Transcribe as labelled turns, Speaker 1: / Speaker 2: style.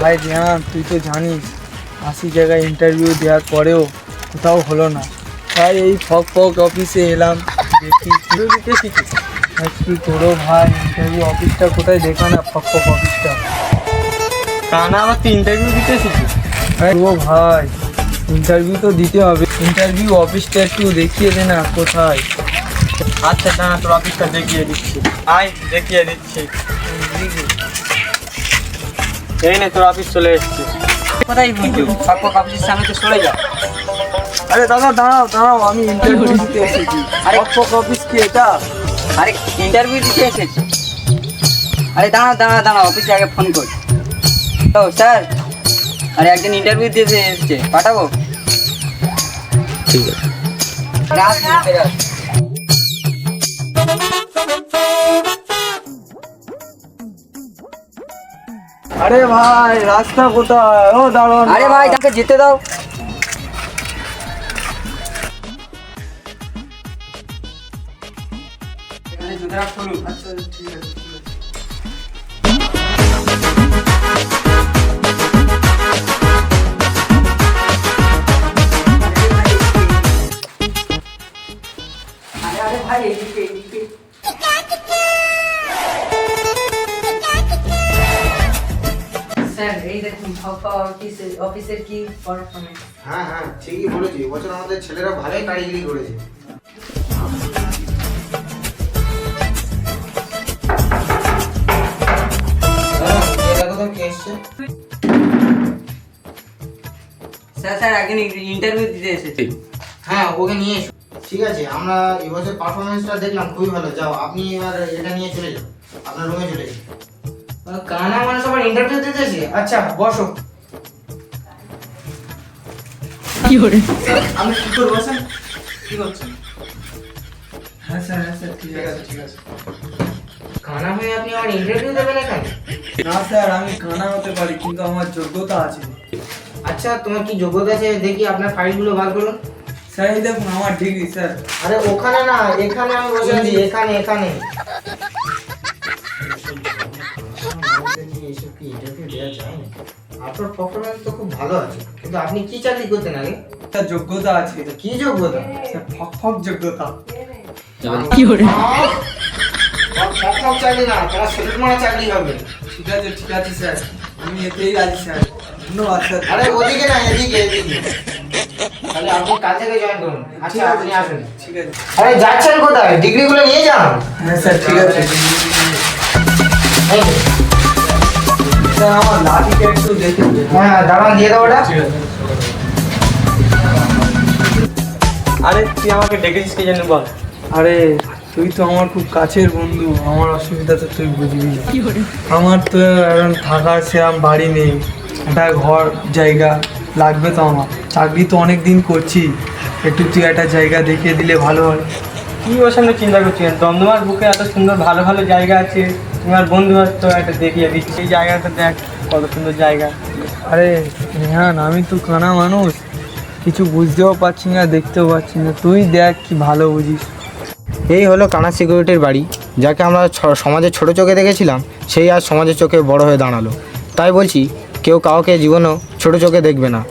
Speaker 1: ভাই রিয়ান, তুই তো জানিস 80 জায়গায় ইন্টারভিউ দেওয়ার পরেও কোথাও হলো না। তাই এই ফক ফক অফিসে এলাম, দেখি কি করো ভাই। ইন্টারভিউ অফিসটা কোথায় দেখা না, ফক ফক অফিসটা।
Speaker 2: কানা আমার তো ইন্টারভিউ দিতে এসেছিস?
Speaker 1: ও ভাই, ইন্টারভিউ তো দিতে হবে, ইন্টারভিউ অফিসটা একটু দেখিয়ে দে না কোথায়।
Speaker 2: আচ্ছা দাঁড়া, তোর অফিসটা দেখিয়ে দিচ্ছি। আয় দেখিয়ে দিচ্ছি। এই নে তোর অফিস চলে এসেছি।
Speaker 3: কোথায় বুঝছো? সব অফিসের সামনে তো সরে যাও।
Speaker 1: আরে দাদা দাঁড়াও দাঁড়াও, আমি ইন্টারভিউ দিতে এসেছি।
Speaker 3: আরে
Speaker 1: ফক ফক অফিস কি এটা?
Speaker 3: আরে ইন্টারভিউ দিতে এসেছি। আরে দাঁড়াও অফিসে আগে ফোন কর। ও স্যার, আরে একজন ইন্টারভিউ দিতে এসেছে, পাঠাবো?
Speaker 2: ঠিক আছে।
Speaker 1: আরে ভাই, রাস্তা কোথায়? ও দাঁড়াও।
Speaker 3: আরে ভাই তাকে যেতে দাও। এখানে জুতোটা খুলুন।
Speaker 1: আচ্ছা ঠিক আছে ঠিক আছে।
Speaker 3: আরে ভাই এইদিকে। স্যার এই দেখুন অফিসের কি পারফরমেন্স।
Speaker 4: হ্যাঁ হ্যাঁ, ঠিকই বলেছি। এবছর আমাদের ছেলেরা ভালোই কারিগরি করেছে।
Speaker 3: স্যার একজন ইন্টারভিউ দিতে এসেছে।
Speaker 4: হ্যাঁ, ওকে নিয়ে এসো। ঠিক আছে, আমরা এবছর পারফরমেন্সটা দেখলাম, খুবই ভালো। যাও, আপনি এবার এটা নিয়ে চলে যাও, আপনার রুমে চলে যাও। কানা মানে সবার ইন্টারভিউ দিতে এসে? আচ্ছা বসো। আমি কি করবো বসেন? কি করছেন?
Speaker 1: হ্যাঁ স্যার ঠিক আছে ঠিক আছে।
Speaker 4: কানা হয়ে আপনি আমার ইন্টারভিউ দেবেন এখানে?
Speaker 1: না স্যার, আমি কানা হতে পারি কিন্তু আমার যোগ্যতা আছে।
Speaker 4: আচ্ছা, তোমার কি যোগ্যতা আছে দেখি, আপনার ফাইলগুলো বার করুন।
Speaker 1: স্যার এই দেখুন আমার ডিগ্রি স্যার।
Speaker 4: আরে ওখানে না, এখানে আমি বসে আছি, এখানে। এসব কি ইন্টারভিউ দেওয়া যায় না? আপনার পারফরমেন্স তো খুব ভালো আছে, কিন্তু আপনি কি চাকরি করতেন আগে?
Speaker 1: স্যার যোগ্যতা আছে।
Speaker 4: কি যোগ্যতা?
Speaker 1: স্যার ফক ফক যোগ্যতা।
Speaker 4: কি করে ফক চাকরি না, তোমার সেলেট মারা চাকরি হবে।
Speaker 1: ঠিক আছে স্যার, আমি এতেই রাজি স্যার। ধন্যবাদ স্যার।
Speaker 4: আরে ওদিকে না, এদিকে। তাহলে আপনি কাল থেকে জয়েন করুন। আচ্ছা আপনি আসুন।
Speaker 1: ঠিক আছে।
Speaker 4: আরে যাচ্ছেন কোথায়? ডিগ্রিগুলো নিয়ে যান।
Speaker 1: হ্যাঁ স্যার ঠিক আছে।
Speaker 4: এই যে।
Speaker 1: স্যার আমার লাঠিটা একটু দেখে দিন।
Speaker 4: হ্যাঁ দাঁড়ান, দিয়ে দাও ওটা।
Speaker 2: আরে তুই আমাকে ডেকেছিস কি জানি বল?
Speaker 1: আরে তুই তো আমার খুব কাছের বন্ধু, আমার অসুবিধা তো তুই বুঝবি। আমার তো এখন থাকার সেরকম বাড়ি নেই, একটা ঘর জায়গা লাগবে তো আমার। চাকরি তো অনেক দিন করছি, একটু তুই একটা জায়গা দেখিয়ে দিলে ভালো হয়।
Speaker 2: কি ওর সামনে চিন্তা করছিস? দমদমার বুকে এত সুন্দর ভালো ভালো জায়গা আছে, তোমার বন্ধু তো একটা দেখিয়ে দিচ্ছি। এই জায়গাটা দেখ কত সুন্দর জায়গা।
Speaker 1: আরে রেহান, আমি তো কানা মানুষ, কিছু বুঝতেও পারছি না, দেখতেও পাচ্ছি না। তুই দেখ কি ভালো বুঝিস।
Speaker 4: এই হলো কানা সিকিউরিটির বাড়ি, যাকে আমরা সমাজে ছোট চোখে দেখেছিলাম, সেই আজ সমাজের চোখে বড় হয়ে দাঁড়ালো। তাই বলছি, কেউ কাউকে জীবনেও ছোট চোখে দেখবে না।